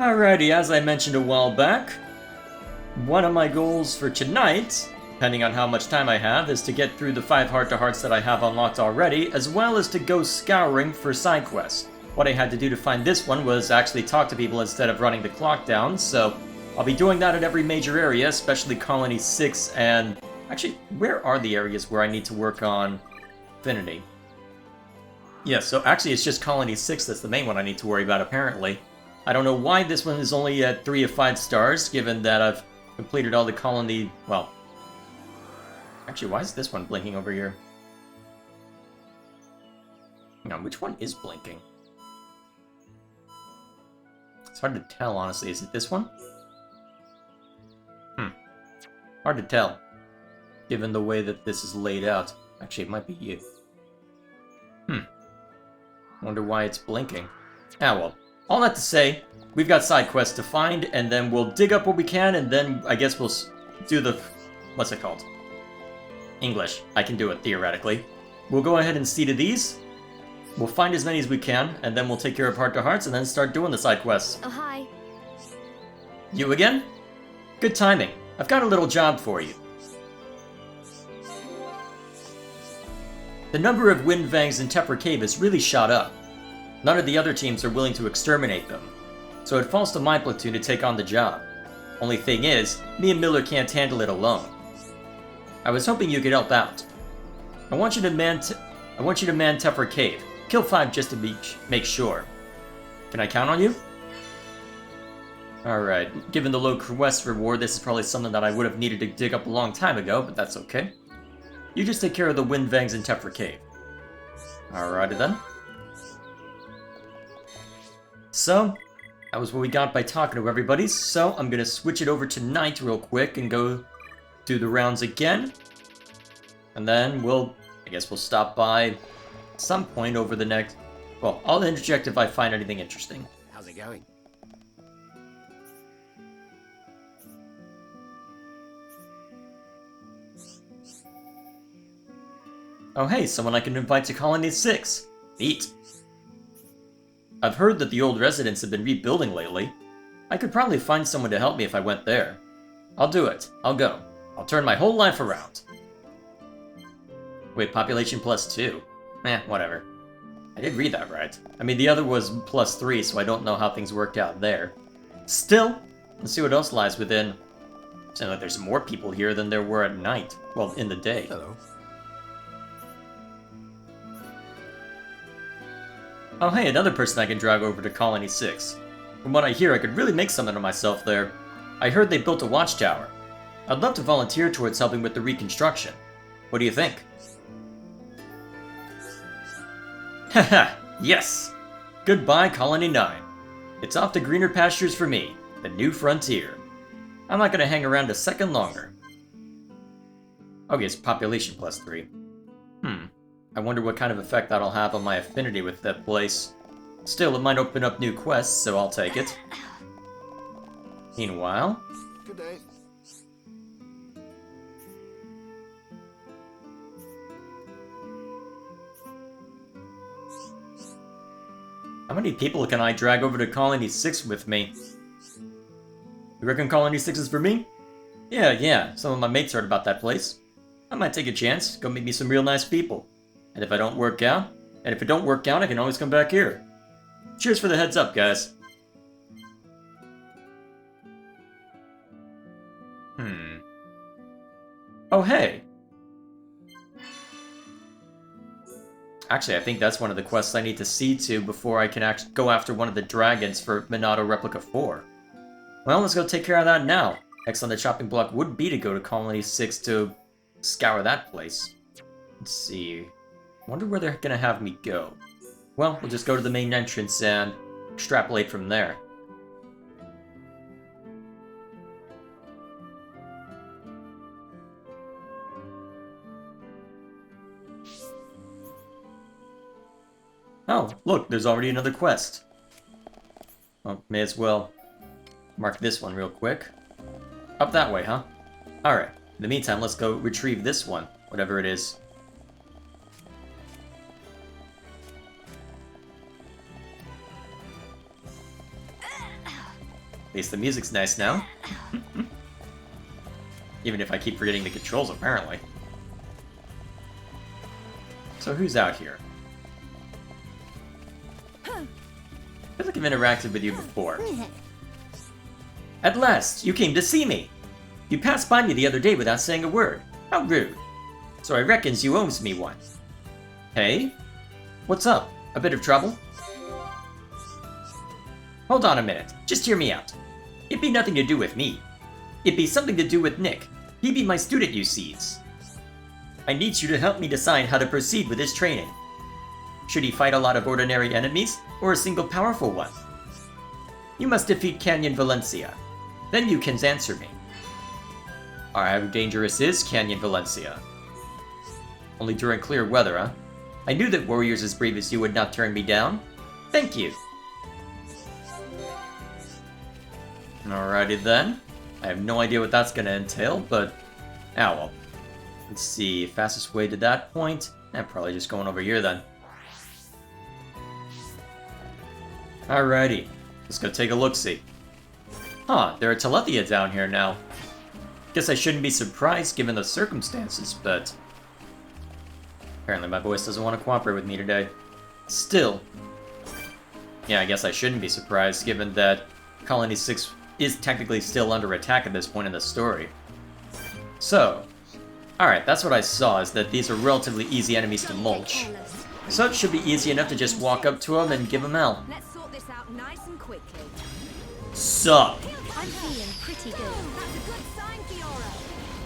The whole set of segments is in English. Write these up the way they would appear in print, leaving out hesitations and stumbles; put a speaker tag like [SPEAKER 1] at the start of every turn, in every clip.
[SPEAKER 1] Alrighty, as I mentioned a while back, one of my goals for tonight, depending on how much time I have, is to get through the 5 heart-to-hearts that I have unlocked already, as well as to go scouring for side quests. What I had to do to find this one was actually talk to people instead of running the clock down, so I'll be doing that at every major area, especially Colony 6 and... Actually, where are the areas where I need to work on Affinity? Yeah, so actually it's just Colony 6 that's the main one I need to worry about, apparently. I don't know why this one is only at 3 of 5 stars, given that I've completed all the colony... Well... Actually, why is this one blinking over here? Hang on, which one is blinking? It's hard to tell, honestly. Is it this one? Hard to tell, given the way that this is laid out. Actually, it might be you. Wonder why it's blinking. Ah, well. All that to say, we've got side quests to find, and then we'll dig up what we can, and then I guess we'll do the... What's it called? English. I can do it, theoretically. We'll go ahead and see to these. We'll find as many as we can, and then we'll take care of heart-to-hearts, and then start doing the side quests.
[SPEAKER 2] Oh, hi.
[SPEAKER 1] You again? Good timing. I've got a little job for you. The number of Windvangs in Tepper Cave has really shot up. None of the other teams are willing to exterminate them, so it falls to my platoon to take on the job. Only thing is, me and Miller can't handle it alone. I was hoping you could help out. I want you to man Tepper Cave. Kill 5 just to make sure. Can I count on you? Alright, given the low quest reward, this is probably something that I would have needed to dig up a long time ago, but that's okay. You just take care of the Windvangs in Tepper Cave. Alrighty then. So, that was what we got by talking to everybody, so I'm gonna switch it over to night real quick and go do the rounds again. And then I guess we'll stop by at some point over the next... Well, I'll interject if I find anything interesting.
[SPEAKER 3] How's it going?
[SPEAKER 1] Oh hey, someone I can invite to Colony 6. Neat. I've heard that the old residents have been rebuilding lately. I could probably find someone to help me if I went there. I'll do it. I'll go. I'll turn my whole life around. Wait, population +2. Whatever. I did read that right. I mean, the other was +3, so I don't know how things worked out there. Still, let's see what else lies within. Seems like there's more people here than there were at night. Well, in the day.
[SPEAKER 3] Hello.
[SPEAKER 1] Oh hey, another person I can drag over to Colony 6. From what I hear, I could really make something of myself there. I heard they built a watchtower. I'd love to volunteer towards helping with the reconstruction. What do you think? Haha, yes! Goodbye, Colony 9. It's off to greener pastures for me, the new frontier. I'm not gonna hang around a second longer. Okay, it's population +3. I wonder what kind of effect that'll have on my affinity with that place. Still, it might open up new quests, so I'll take it. Meanwhile...
[SPEAKER 3] Good day.
[SPEAKER 1] How many people can I drag over to Colony 6 with me? You reckon Colony 6 is for me? Yeah, some of my mates heard about that place. I might take a chance, go meet me some real nice people. And if it don't work out, I can always come back here. Cheers for the heads up, guys. Oh, hey! Actually, I think that's one of the quests I need to see to before I can actually go after one of the dragons for Minato Replica 4. Well, let's go take care of that now. Next on the chopping block would be to go to Colony 6 to scour that place. Let's see... Wonder where they're gonna have me go. Well, we'll just go to the main entrance and extrapolate from there. Oh, look, there's already another quest. Oh, may as well mark this one real quick. Up that way, huh? Alright, in the meantime, let's go retrieve this one, whatever it is. At least the music's nice now. Even if I keep forgetting the controls, apparently. So who's out here? I feel like I've interacted with you before. At last, you came to see me! You passed by me the other day without saying a word. How rude. So I reckons you owes me one. Hey? What's up? A bit of trouble? Hold on a minute. Just hear me out. It be nothing to do with me. It be something to do with Nick. He be my student, you sees. I need you to help me decide how to proceed with his training. Should he fight a lot of ordinary enemies, or a single powerful one? You must defeat Canyon Valencia. Then you can answer me. How dangerous is Canyon Valencia? Only during clear weather, huh? I knew that warriors as brave as you would not turn me down. Thank you. Alrighty then. I have no idea what that's gonna entail, but... ah well. Let's see, fastest way to that point? Probably just going over here then. Alrighty. Let's go take a look-see. Huh, there are Telethia down here now. Guess I shouldn't be surprised given the circumstances, but... apparently my voice doesn't want to cooperate with me today. Still. Yeah, I guess I shouldn't be surprised given that Colony 6 is technically still under attack at this point in the story. So, alright, that's what I saw, is that these are relatively easy enemies to mulch. So it should be easy enough to just walk up to them and give them hell.
[SPEAKER 2] Let's sort this out nice and quickly.
[SPEAKER 1] Sup?
[SPEAKER 2] I'm feeling pretty good. That's a good sign, Fiora.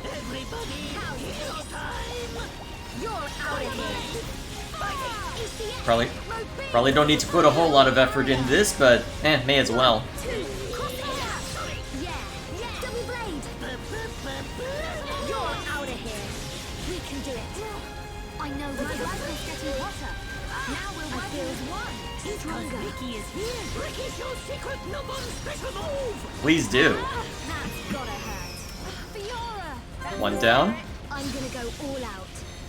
[SPEAKER 2] Everybody, hero time! You're out of here.
[SPEAKER 1] Probably don't need to put a whole lot of effort in this, but may as well.
[SPEAKER 2] Yeah, double blade. You're out of here. We can do it. I know my rifle's getting hotter. Now we'll work as one. Stronger. Ricky is here. Ricky, show secret number special move.
[SPEAKER 1] Please do.
[SPEAKER 2] That's gotta hurt. Fiora.
[SPEAKER 1] One down.
[SPEAKER 2] I'm gonna go all out.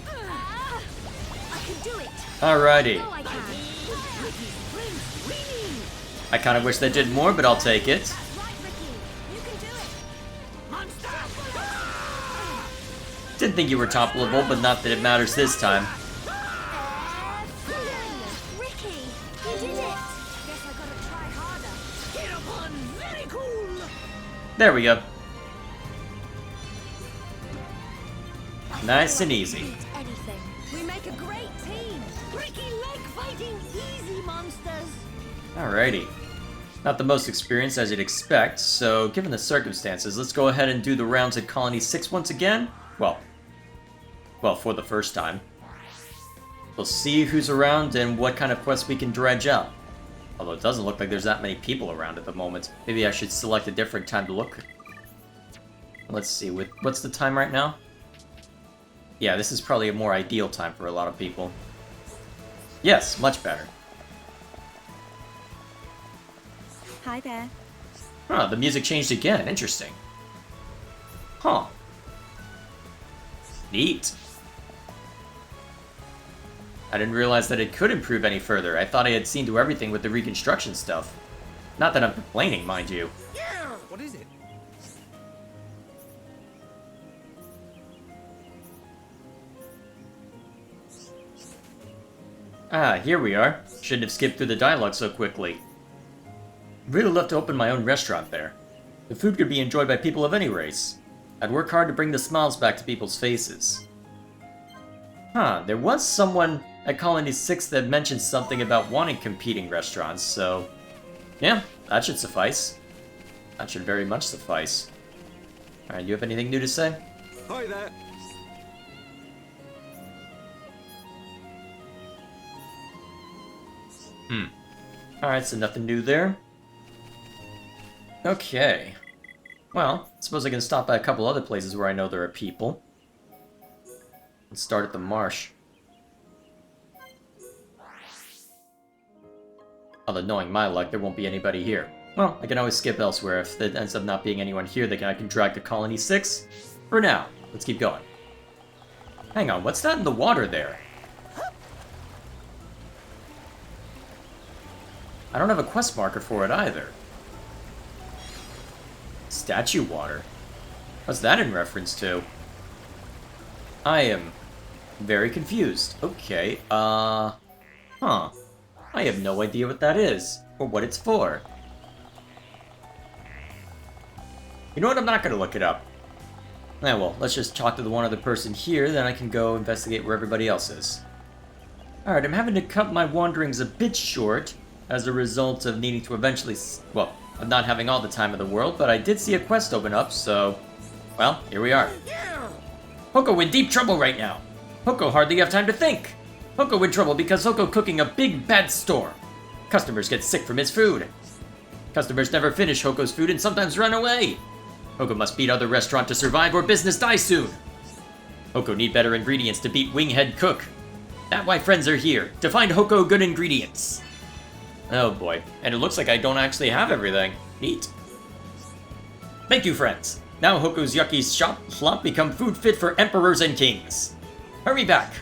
[SPEAKER 2] I can do it.
[SPEAKER 1] Alrighty.
[SPEAKER 2] Oh, I can.
[SPEAKER 1] I kind of wish they did more, but I'll take it.
[SPEAKER 2] That's right, Ricky. You can do it. Monster.
[SPEAKER 1] Didn't think you were top level, but not that it matters this time.
[SPEAKER 2] Ricky, you did it. Guess I gotta try harder. Get upon. Very cool.
[SPEAKER 1] There we go. Nice and easy.
[SPEAKER 2] Beat anything. We make a great team. Ricky like fighting easy monsters.
[SPEAKER 1] Alrighty. Not the most experienced as you'd expect, so given the circumstances, let's go ahead and do the rounds at Colony 6 once again. Well, for the first time. We'll see who's around and what kind of quests we can dredge up. Although it doesn't look like there's that many people around at the moment. Maybe I should select a different time to look. Let's see, what's the time right now? Yeah, this is probably a more ideal time for a lot of people. Yes, much better.
[SPEAKER 2] Hi there.
[SPEAKER 1] Huh, the music changed again. Interesting. Huh. Neat. I didn't realize that it could improve any further. I thought I had seen to everything with the reconstruction stuff. Not that I'm complaining, mind you.
[SPEAKER 3] Yeah, what is it?
[SPEAKER 1] Ah, here we are. Shouldn't have skipped through the dialogue so quickly. Really love to open my own restaurant there. The food could be enjoyed by people of any race. I'd work hard to bring the smiles back to people's faces. Huh, there was someone at Colony 6 that mentioned something about wanting competing restaurants, so... yeah, that should suffice. That should very much suffice. Alright, you have anything new to say?
[SPEAKER 3] Hi there.
[SPEAKER 1] Alright, so nothing new there. Okay. Well, I suppose I can stop by a couple other places where I know there are people. Let's start at the marsh. Although knowing my luck, there won't be anybody here. Well, I can always skip elsewhere if there ends up not being anyone here that I can drag to Colony 6. For now, let's keep going. Hang on, what's that in the water there? I don't have a quest marker for it either. Statue water? What's that in reference to? I am very confused. Okay, huh. I have no idea what that is, or what it's for. You know what, I'm not gonna look it up. Well, let's just talk to the one other person here, then I can go investigate where everybody else is. Alright, I'm having to cut my wanderings a bit short, as a result of needing to eventually, well, of not having all the time in the world, but I did see a quest open up, so, well, here we are. Hoko in deep trouble right now. Hoko hardly have time to think. Hoko in trouble because Hoko cooking a big bad storm. Customers get sick from his food. Customers never finish Hoko's food and sometimes run away. Hoko must beat other restaurant to survive or business dies soon. Hoko need better ingredients to beat Winghead Cook. That's why friends are here, to find Hoko good ingredients. Oh boy, and it looks like I don't actually have everything. Neat. Thank you, friends. Now Hoko's yucky slop become food fit for emperors and kings. Hurry back.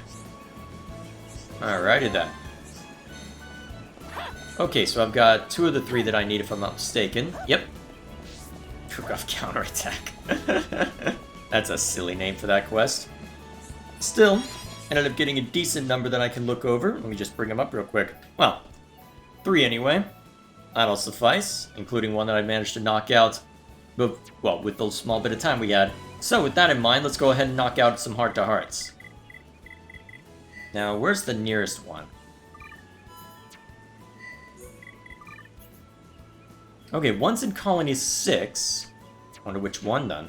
[SPEAKER 1] Alrighty then. Okay, so I've got 2 of the 3 that I need if I'm not mistaken. Yep. Cook off counterattack. That's a silly name for that quest. Still, ended up getting a decent number that I can look over. Let me just bring them up real quick. Well, 3 anyway. That'll suffice, including one that I managed to knock out, but, well, with the small bit of time we had. So with that in mind, let's go ahead and knock out some heart-to-hearts. Now, where's the nearest one? Okay, one's in Colony 6. Wonder which one, then.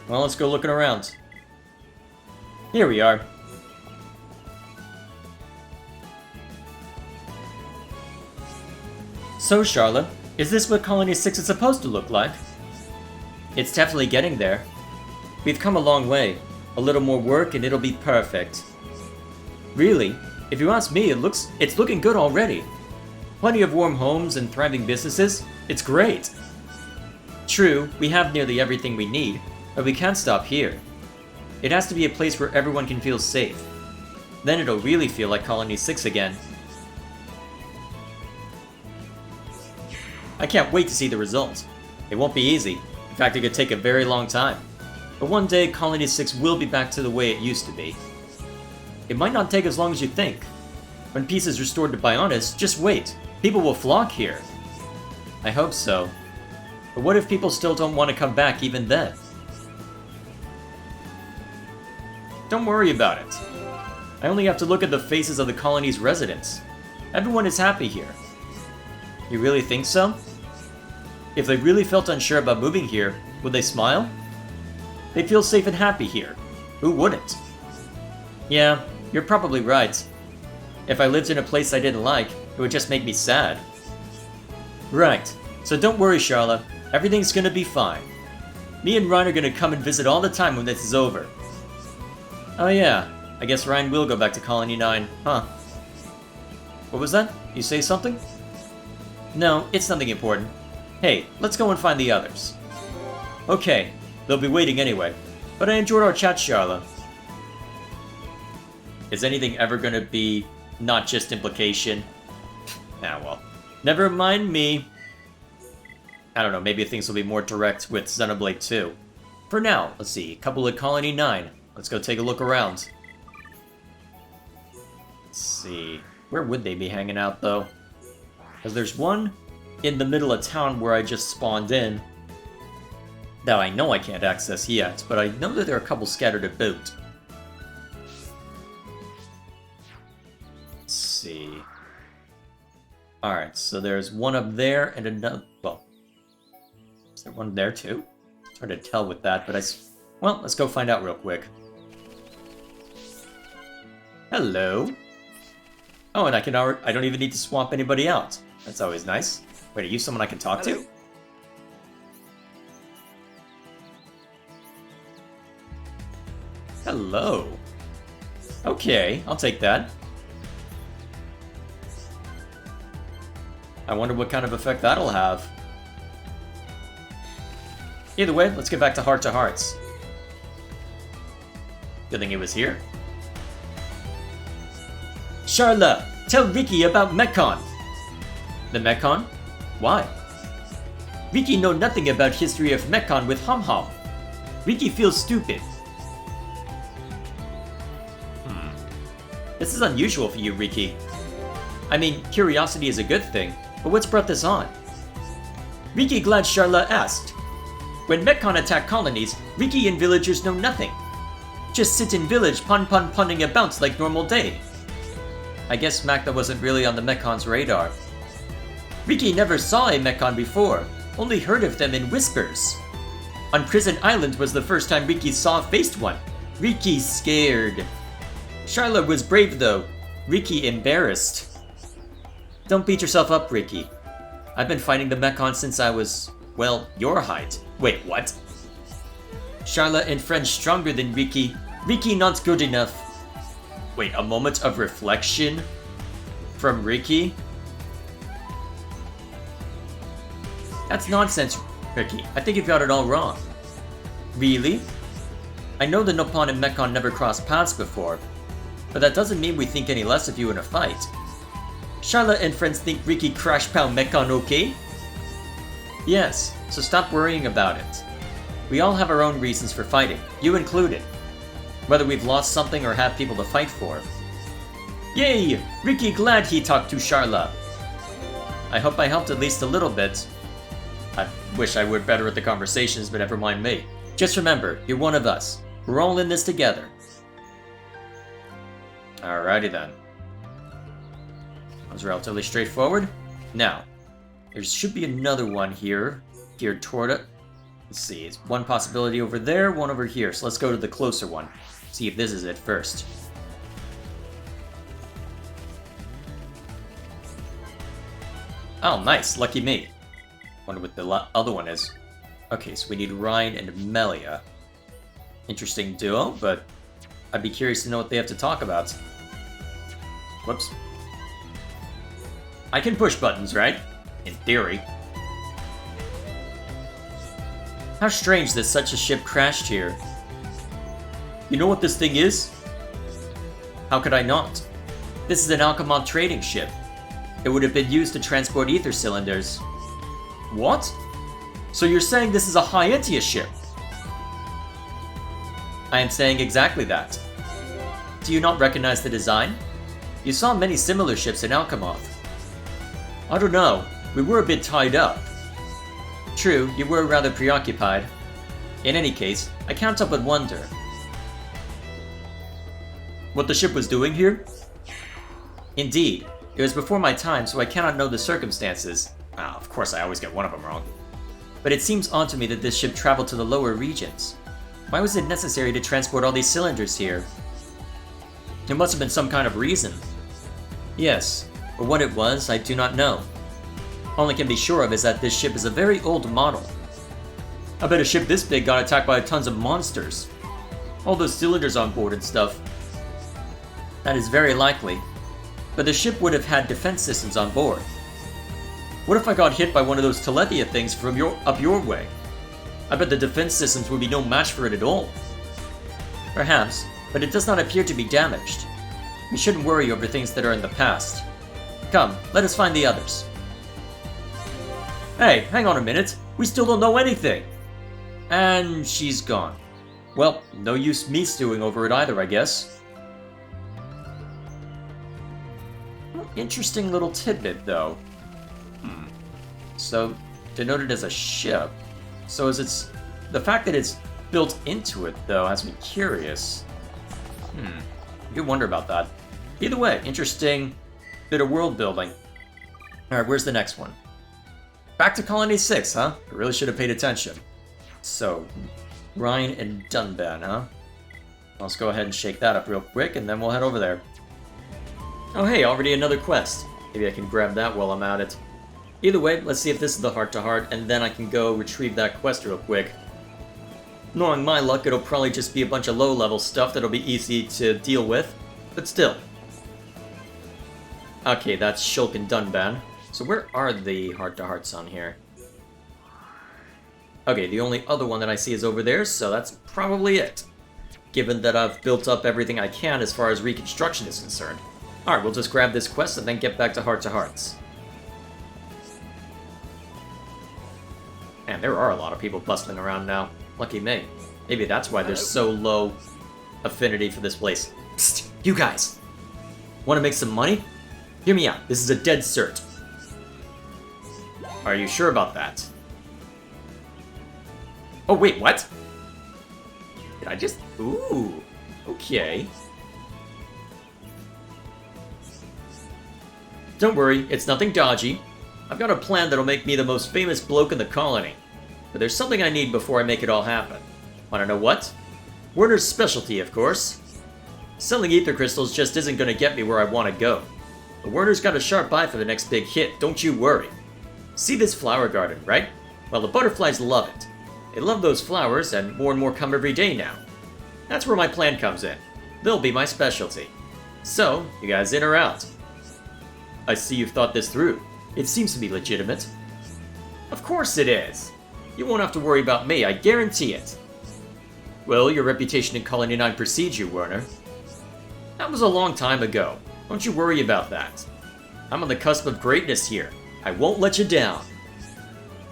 [SPEAKER 1] Well, let's go looking around. Here we are. So, Charlotte, is this what Colony 6 is supposed to look like? It's definitely getting there. We've come a long way. A little more work and it'll be perfect. Really? If you ask me, it's looking good already. Plenty of warm homes and thriving businesses. It's great. True, we have nearly everything we need, but we can't stop here. It has to be a place where everyone can feel safe. Then it'll really feel like Colony 6 again. I can't wait to see the results. It won't be easy. In fact, it could take a very long time. But one day, Colony 6 will be back to the way it used to be. It might not take as long as you think. When peace is restored to Bionis, just wait. People will flock here. I hope so. But what if people still don't want to come back even then? Don't worry about it. I only have to look at the faces of the colony's residents. Everyone is happy here. You really think so? If they really felt unsure about moving here, would they smile? They feel safe and happy here. Who wouldn't? Yeah, you're probably right. If I lived in a place I didn't like, it would just make me sad. Right, so don't worry, Charlotte. Everything's gonna be fine. Me and Ryan are gonna come and visit all the time when this is over. Oh yeah, I guess Ryan will go back to Colony 9, huh? What was that? You say something? No, it's nothing important. Hey, let's go and find the others. Okay, they'll be waiting anyway. But I enjoyed our chat, Charlotte. Is anything ever gonna be not just implication? Ah, well. Never mind me. I don't know, maybe things will be more direct with Xenoblade 2. For now, let's see, a couple of Colony 9. Let's go take a look around. Let's see, where would they be hanging out, though? Because there's one in the middle of town where I just spawned in. That I know I can't access yet, but I know that there are a couple scattered about. Let's see. Alright, so there's one up there and another... Well, is there one there too? It's hard to tell with that, but well, let's go find out real quick. Hello. Oh, and I don't even need to swap anybody out. That's always nice. Wait, are you someone I can talk to? Hello. Okay, I'll take that. I wonder what kind of effect that'll have. Either way, let's get back to Hearts. Good thing he was here. Charla, tell Ricky about Mekon. The Mekon? Why? Riki know nothing about history of Mechon with Hum Hum. Riki feels stupid. This is unusual for you, Riki. I mean, curiosity is a good thing, but what's brought this on? Riki glad Charla asked. When Mechon attack colonies, Riki and villagers know nothing. Just sit in village punning about like normal day. I guess Magda wasn't really on the Mechon's radar. Riki never saw a Mechon before, only heard of them in whispers. On Prison Island was the first time Riki faced one. Riki scared. Charla was brave though. Riki embarrassed. Don't beat yourself up, Riki. I've been fighting the Mechon since I was, well, your height. Wait, what? Charla and friends stronger than Riki. Riki not good enough. Wait, a moment of reflection? From Riki? That's nonsense, Riki. I think you've got it all wrong. Really? I know the Nopon and Mechon never crossed paths before, but that doesn't mean we think any less of you in a fight. Charla and friends think Riki crash pound Mechon okay? Yes, so stop worrying about it. We all have our own reasons for fighting, you included. Whether we've lost something or have people to fight for. Yay! Riki glad he talked to Charla. I hope I helped at least a little bit. I wish I were better at the conversations, but never mind me. Just remember, you're one of us. We're all in this together. Alrighty then. That was relatively straightforward. Now, there should be another one here, geared toward it. Let's see, it's one possibility over there, one over here. So let's go to the closer one. See if this is it first. Oh, nice. Lucky me. Wonder what the other one is. Okay, so we need Ryan and Melia. Interesting duo, but I'd be curious to know what they have to talk about. Whoops. I can push buttons, right? In theory. How strange that such a ship crashed here. You know what this thing is? How could I not? This is an Alchemont trading ship. It would have been used to transport ether cylinders. What? So you're saying this is a Hyentia ship? I am saying exactly that. Do you not recognize the design? You saw many similar ships in Alchemoth. I don't know. We were a bit tied up. True, you were rather preoccupied. In any case, I can't help but wonder. What the ship was doing here? Indeed. It was before my time, so I cannot know the circumstances. Ah, of course I always get one of them wrong. But it seems odd to me that this ship traveled to the lower regions. Why was it necessary to transport all these cylinders here? There must have been some kind of reason. Yes, but what it was, I do not know. All I can be sure of is that this ship is a very old model. I bet a ship this big got attacked by tons of monsters. All those cylinders on board and stuff. That is very likely. But the ship would have had defense systems on board. What if I got hit by one of those Telethia things from up your way? I bet the defense systems would be no match for it at all. Perhaps, but it does not appear to be damaged. We shouldn't worry over things that are in the past. Come, let us find the others. Hey, hang on a minute. We still don't know anything. And she's gone. Well, no use me stewing over it either, I guess. Interesting little tidbit, though. So, denoted as a ship. So is it's... The fact that it's built into it, though, has me curious. You wonder about that. Either way, interesting bit of world building. Alright, where's the next one? Back to Colony 6, huh? I really should have paid attention. So, Ryan and Dunban, huh? Let's go ahead and shake that up real quick, and then we'll head over there. Oh hey, already another quest. Maybe I can grab that while I'm at it. Either way, let's see if this is the heart-to-heart, and then I can go retrieve that quest real quick. Knowing my luck, it'll probably just be a bunch of low-level stuff that'll be easy to deal with, but still. Okay, that's Shulk and Dunban. So where are the heart-to-hearts on here? Okay, the only other one that I see is over there, so that's probably it. Given that I've built up everything I can as far as reconstruction is concerned. Alright, we'll just grab this quest and then get back to heart-to-hearts. Man, there are a lot of people bustling around now. Lucky me. Maybe that's why there's so low affinity for this place. Psst, you guys! Want to make some money? Hear me out, this is a dead cert. Are you sure about that? Oh wait, what? Did I just... Ooh, okay. Don't worry, it's nothing dodgy. I've got a plan that'll make me the most famous bloke in the colony. But there's something I need before I make it all happen. Wanna know what? Werner's specialty, of course. Selling ether crystals just isn't gonna get me where I want to go. But Werner's got a sharp eye for the next big hit, don't you worry. See this flower garden, right? Well, the butterflies love it. They love those flowers, and more come every day now. That's where my plan comes in. They'll be my specialty. So, you guys in or out? I see you've thought this through. It seems to be legitimate. Of course it is. You won't have to worry about me, I guarantee it. Well, your reputation in Colony 9 precedes you, Werner. That was a long time ago. Don't you worry about that. I'm on the cusp of greatness here. I won't let you down.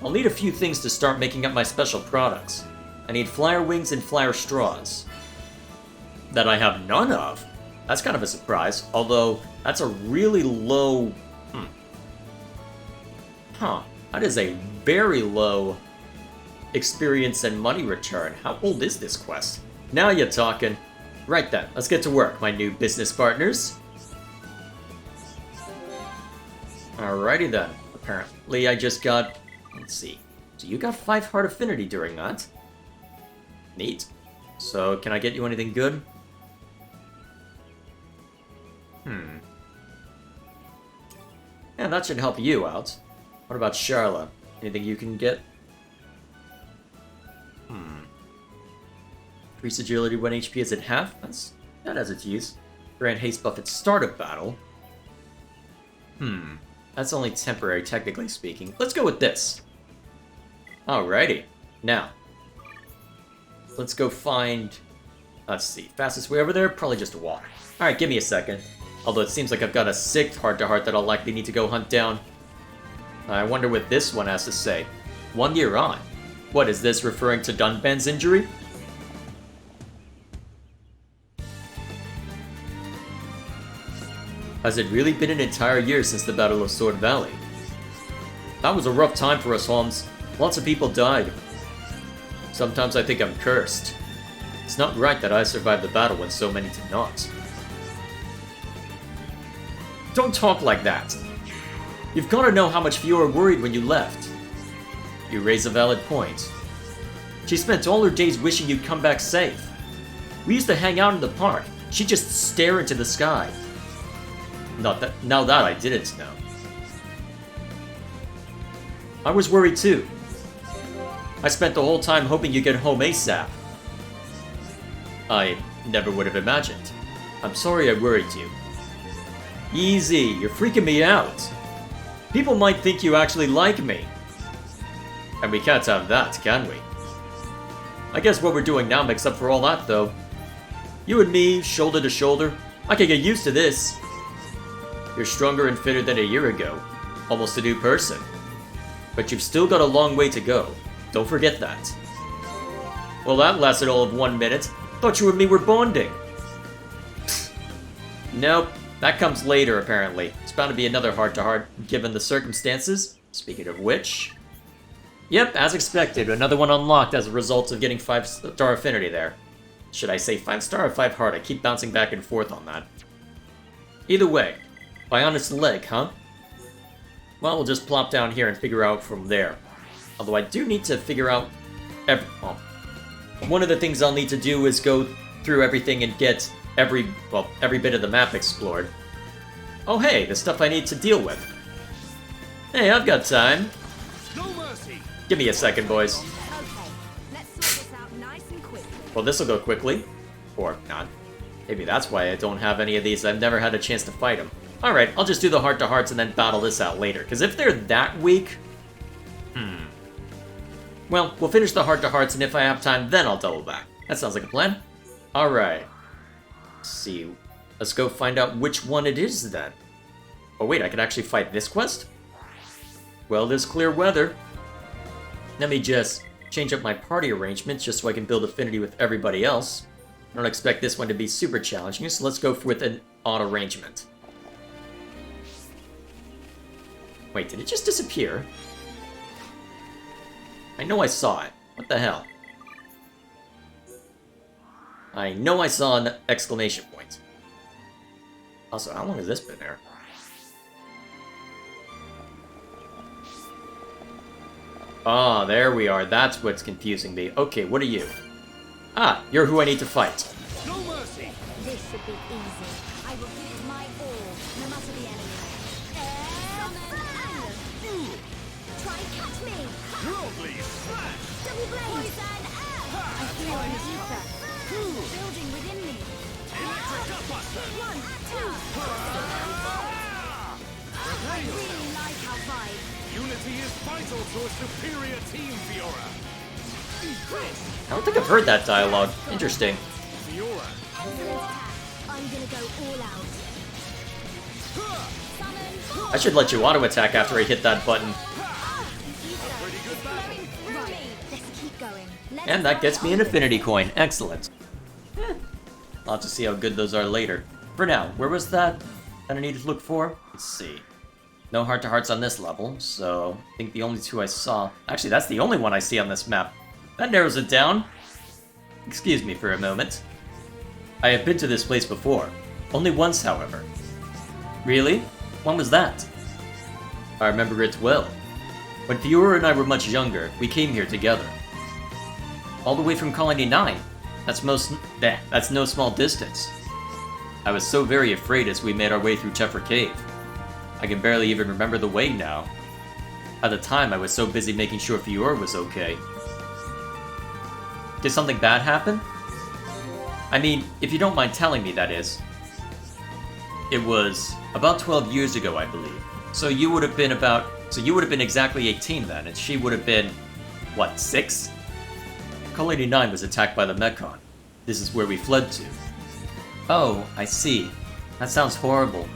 [SPEAKER 1] I'll need a few things to start making up my special products. I need flyer wings and flyer straws. That I have none of? That's kind of a surprise, although that's a really low... That is a very low experience and money return. How old is this quest? Now you're talking. Right then, let's get to work, my new business partners. Alrighty then. Apparently I just got... Let's see. So you got 5 heart affinity during that. Neat. So, can I get you anything good? Yeah, that should help you out. What about Charla? Anything you can get? Increase agility when HP is at half? That has its use. Grant haste buff at start of battle. That's only temporary, technically speaking. Let's go with this. Alrighty. Now, let's go find... Let's see. Fastest way over there? Probably just a walk. Alright, give me a second. Although it seems like I've got a 6th heart-to-heart that I'll likely need to go hunt down. I wonder what this one has to say. 1 year on. What, is this referring to Dunban's injury? Has it really been an entire year since the Battle of Sword Valley? That was a rough time for us, Holmes. Lots of people died. Sometimes I think I'm cursed. It's not right that I survived the battle when so many did not. Don't talk like that! You've got to know how much Fiora worried when you left. You raise a valid point. She spent all her days wishing you'd come back safe. We used to hang out in the park. She'd just stare into the sky. Now that I didn't know. I was worried too. I spent the whole time hoping you'd get home ASAP. I never would have imagined. I'm sorry I worried you. Easy, you're freaking me out. People might think you actually like me. And we can't have that, can we? I guess what we're doing now makes up for all that, though. You and me, shoulder to shoulder. I can get used to this. You're stronger and fitter than a year ago. Almost a new person. But you've still got a long way to go. Don't forget that. Well, that lasted all of 1 minute. Thought you and me were bonding. Nope. That comes later, apparently. It's bound to be another heart-to-heart, given the circumstances. Speaking of which... Yep, as expected, another one unlocked as a result of getting 5-star affinity there. Should I say 5-star or 5-heart? I keep bouncing back and forth on that. Either way, Bionic's leg, huh? Well, we'll just plop down here and figure out from there. Although I do need to figure out... one of the things I'll need to do is go through everything and get every bit of the map explored. Oh hey, the stuff I need to deal with. Hey, I've got time.
[SPEAKER 3] No mercy.
[SPEAKER 1] Give me a second, boys.
[SPEAKER 2] Okay, let's sort this out nice and quickly.
[SPEAKER 1] Well, this'll go quickly. Or not. Maybe that's why I don't have any of these. I've never had a chance to fight them. Alright, I'll just do the heart-to-hearts and then battle this out later. Because if they're that weak... Well, we'll finish the heart-to-hearts, and if I have time, then I'll double back. That sounds like a plan. Alright. Let's see. Let's go find out which one it is, then. Oh wait, I can actually fight this quest? Well, there's clear weather. Let me just change up my party arrangements just so I can build affinity with everybody else. I don't expect this one to be super challenging, so let's go with an odd arrangement. Wait, did it just disappear? I know I saw it. What the hell? I know I saw an exclamation point. Also, how long has this been there? Ah, there we are. That's what's confusing me. Okay, what are you? Ah, you're who I need to fight.
[SPEAKER 3] No mercy!
[SPEAKER 2] This should be easy. I will give it my all, no matter the enemy. Try catch me!
[SPEAKER 3] Worldly smash!
[SPEAKER 2] Double blade! Poison air! I feel the ether. Building within me.
[SPEAKER 3] Electric Gutbuster!
[SPEAKER 2] 1, 2, I really like our vibe.
[SPEAKER 3] Unity is vital to a superior team, Fiora!
[SPEAKER 1] I don't think I've heard that dialogue. Interesting.
[SPEAKER 3] Fiora!
[SPEAKER 2] Excellent attack. I'm gonna go all out. Summon.
[SPEAKER 1] I should let you auto-attack after I hit that button.
[SPEAKER 3] Pretty good battle.
[SPEAKER 2] Right, let's keep going.
[SPEAKER 1] And that gets me an affinity coin. Excellent. I'll have to see how good those are later. For now, where was that I needed to look for? Let's see. No heart-to-hearts on this level, so I think the only two I saw... Actually, that's the only one I see on this map. That narrows it down. Excuse me for a moment. I have been to this place before. Only once, however. Really? When was that? I remember it well. When Fiora and I were much younger, we came here together. All the way from Colony 9. That's no small distance. I was so very afraid as we made our way through Cheffer Cave. I can barely even remember the way now. At the time, I was so busy making sure Fiora was okay. Did something bad happen? I mean, if you don't mind telling me, that is. It was about 12 years ago, I believe. So you would have been exactly 18 then, and she would have been, what, 6? Colony 9 was attacked by the Mechon. This is where we fled to. Oh, I see. That sounds horrible.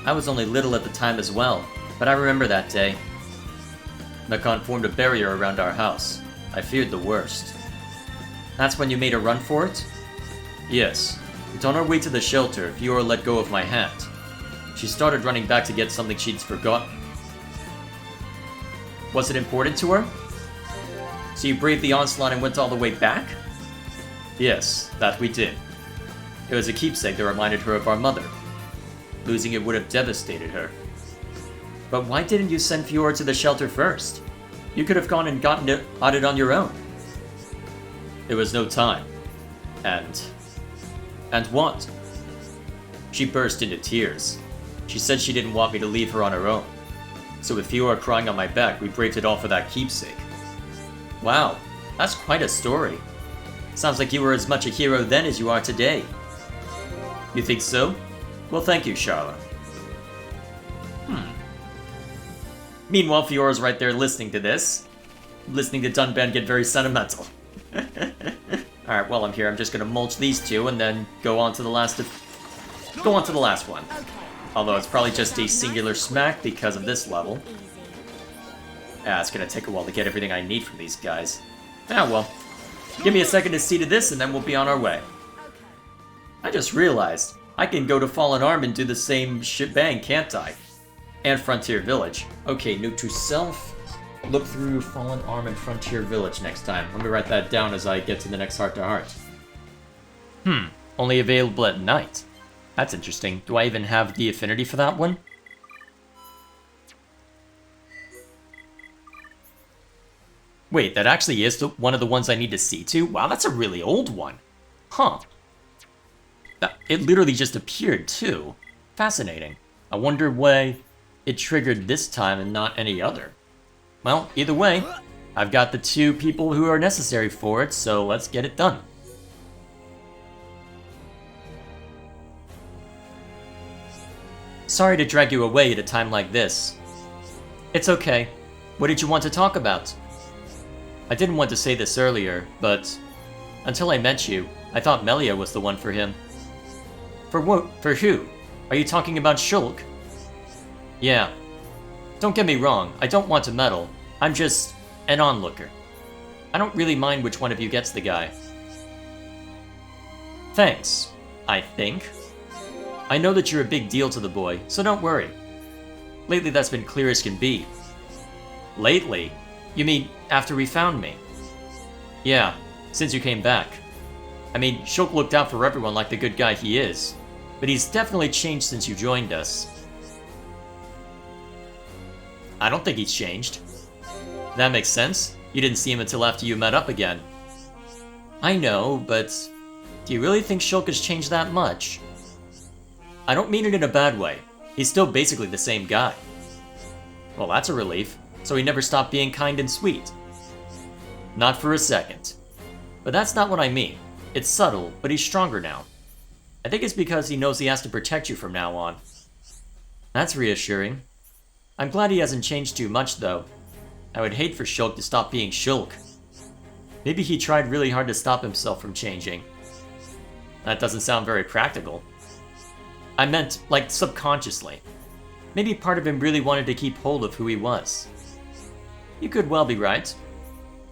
[SPEAKER 1] I was only little at the time as well, but I remember that day. Mechon formed a barrier around our house. I feared the worst. That's when you made a run for it? Yes. It's on our way to the shelter, Fiora let go of my hand. She started running back to get something she'd forgotten. Was it important to her? So you braved the onslaught and went all the way back? Yes, that we did. It was a keepsake that reminded her of our mother. Losing it would have devastated her. But why didn't you send Fiora to the shelter first? You could have gone and gotten it on your own. There was no time. And what? She burst into tears. She said she didn't want me to leave her on her own. So with Fiora crying on my back, we braved it all for that keepsake. Wow, that's quite a story. Sounds like you were as much a hero then as you are today. You think so? Well, thank you, Charlotte. Meanwhile, Fiora's right there listening to this. Listening to Dunban get very sentimental. Alright, while I'm here, I'm just gonna mulch these two and then go on to the last one. Although it's probably just a singular smack because of this level. Ah, it's gonna take a while to get everything I need from these guys. Ah, well. Give me a second to see to this and then we'll be on our way. I just realized, I can go to Fallen Arm and do the same shebang, can't I? And Frontier Village. Okay, note to self. Look through Fallen Arm and Frontier Village next time. Let me write that down as I get to the next heart-to-heart. Only available at night. That's interesting. Do I even have the affinity for that one? Wait, that actually is one of the ones I need to see to? Wow, that's a really old one. Huh. It literally just appeared, too. Fascinating. I wonder why it triggered this time and not any other. Well, either way, I've got the 2 people who are necessary for it, so let's get it done. Sorry to drag you away at a time like this. It's okay. What did you want to talk about? I didn't want to say this earlier, but until I met you, I thought Melia was the one for him. For what? For who? Are you talking about Shulk? Yeah. Don't get me wrong, I don't want to meddle. I'm just an onlooker. I don't really mind which one of you gets the guy. Thanks, I think. I know that you're a big deal to the boy, so don't worry. Lately that's been clear as can be. Lately? You mean after he found me? Yeah, since you came back. I mean, Shulk looked out for everyone like the good guy he is, but he's definitely changed since you joined us. I don't think he's changed. That makes sense. You didn't see him until after you met up again. I know, but do you really think Shulk has changed that much? I don't mean it in a bad way. He's still basically the same guy. Well, that's a relief. So he never stopped being kind and sweet. Not for a second. But that's not what I mean. It's subtle, but he's stronger now. I think it's because he knows he has to protect you from now on. That's reassuring. I'm glad he hasn't changed too much, though. I would hate for Shulk to stop being Shulk. Maybe he tried really hard to stop himself from changing. That doesn't sound very practical. I meant, like, subconsciously. Maybe part of him really wanted to keep hold of who he was. You could well be right.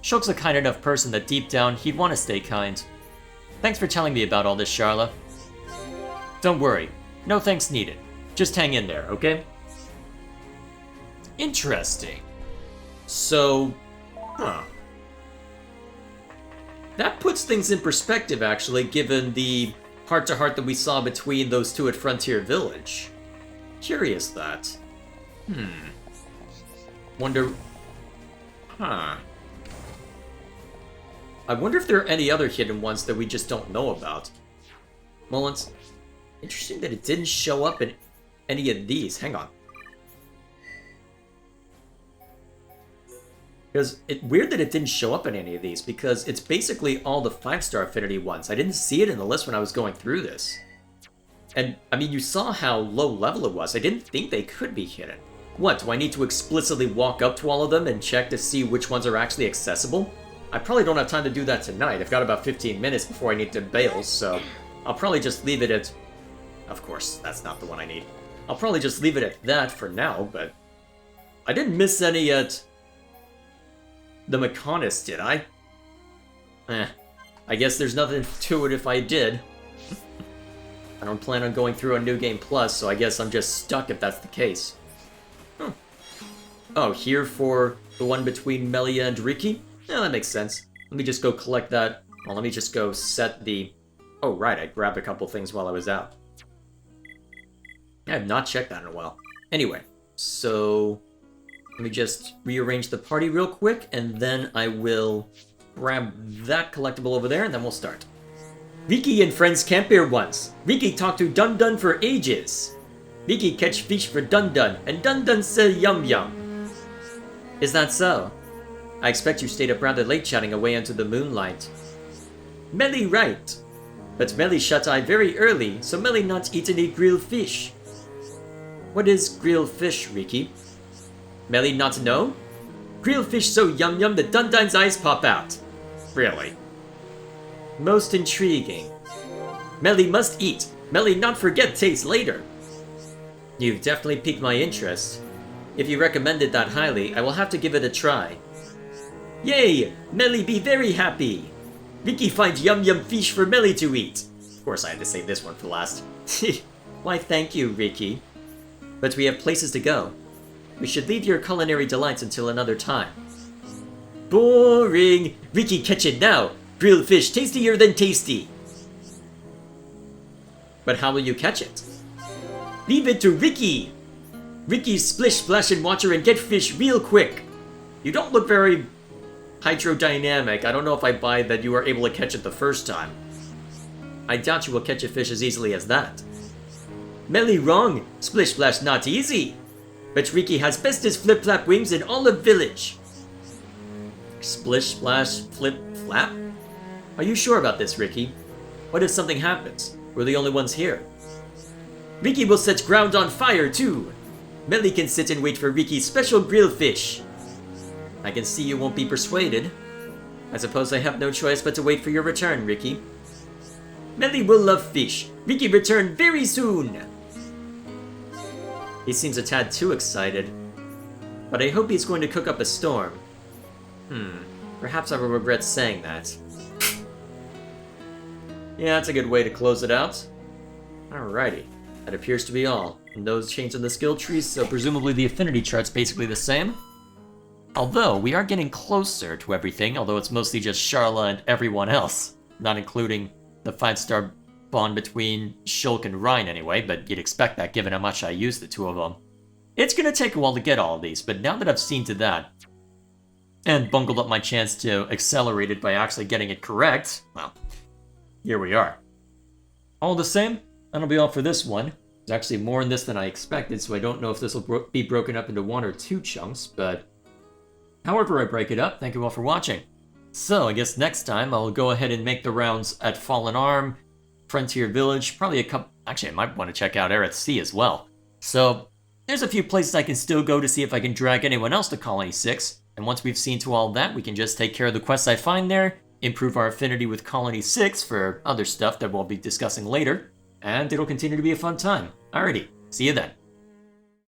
[SPEAKER 1] Shulk's a kind enough person that deep down he'd want to stay kind. Thanks for telling me about all this, Charla. Don't worry. No thanks needed. Just hang in there, okay? Interesting. So, that puts things in perspective, actually, given the heart-to-heart that we saw between those two at Frontier Village. Curious, that. Wonder... I wonder if there are any other hidden ones that we just don't know about. Well, it's interesting that it didn't show up in any of these. Hang on. Because it's weird that it didn't show up in any of these, because it's basically all the 5-star affinity ones. I didn't see it in the list when I was going through this. And, I mean, you saw how low level it was. I didn't think they could be hidden. What, do I need to explicitly walk up to all of them and check to see which ones are actually accessible? I probably don't have time to do that tonight. I've got about 15 minutes before I need to bail, so I'll probably just leave it at... Of course, that's not the one I need. I'll probably just leave it at that for now, but... I didn't miss any at... the Mechonis, did I? I guess there's nothing to it if I did. I don't plan on going through a New Game Plus, so I guess I'm just stuck if that's the case. Oh, here for the one between Melia and Riki? Yeah, that makes sense. Let me just go collect that. Well, let me just go set the... Oh, right, I grabbed a couple things while I was out. I have not checked that in a while. Anyway, so... let me just rearrange the party real quick, and then I will grab that collectible over there, and then we'll start. Riki and friends camp here once. Riki talked to Dun Dun for ages. Riki catch fish for Dun Dun, and Dun Dun sell Yum Yum. Is that so? I expect you stayed up rather late chatting away into the moonlight. Melly right. But Melly shut eye very early, so Melly not eat any grilled fish. What is grilled fish, Riki? Melly not know? Grilled fish so yum yum that Dun Dun's eyes pop out. Really? Most intriguing. Melly must eat. Melly not forget taste later. You've definitely piqued my interest. If you recommend it that highly, I will have to give it a try. Yay! Melly be very happy! Riki find yum yum fish for Melly to eat. Of course I had to save this one for last. Why thank you, Riki. But we have places to go. We should leave your culinary delights until another time. Boring! Riki catch it now! Grilled fish tastier than tasty! But how will you catch it? Leave it to Riki! Riki splish splash in water and get fish real quick! You don't look very hydrodynamic. I don't know if I buy that you were able to catch it the first time. I doubt you will catch a fish as easily as that. Melly wrong! Splish splash not easy! But Riki has bestest flip-flap wings in all of village. Splish, splash, flip, flap? Are you sure about this, Riki? What if something happens? We're the only ones here. Riki will set ground on fire, too. Melly can sit and wait for Riki's special grilled fish. I can see you won't be persuaded. I suppose I have no choice but to wait for your return, Riki. Melly will love fish. Riki return very soon. He seems a tad too excited. But I hope he's going to cook up a storm. Perhaps I will regret saying that. Yeah, that's a good way to close it out. Alrighty. That appears to be all. No change in the skill trees, so presumably the affinity chart's basically the same. Although, we are getting closer to everything, although it's mostly just Sharla and everyone else. Not including the 5-star bond between Shulk and Rhine anyway, but you'd expect that given how much I use the two of them. It's gonna take a while to get all of these, but now that I've seen to that, and bungled up my chance to accelerate it by actually getting it correct, well, here we are. All the same, that'll be all for this one. There's actually more in this than I expected, so I don't know if this will be broken up into 1 or 2 chunks, but however I break it up, thank you all for watching. So, I guess next time I'll go ahead and make the rounds at Fallen Arm, Frontier Village, probably a couple... Actually, I might want to check out Aerith Sea as well. So, there's a few places I can still go to see if I can drag anyone else to Colony 6, and once we've seen to all that, we can just take care of the quests I find there, improve our affinity with Colony 6 for other stuff that we'll be discussing later, and it'll continue to be a fun time. Alrighty, see you then.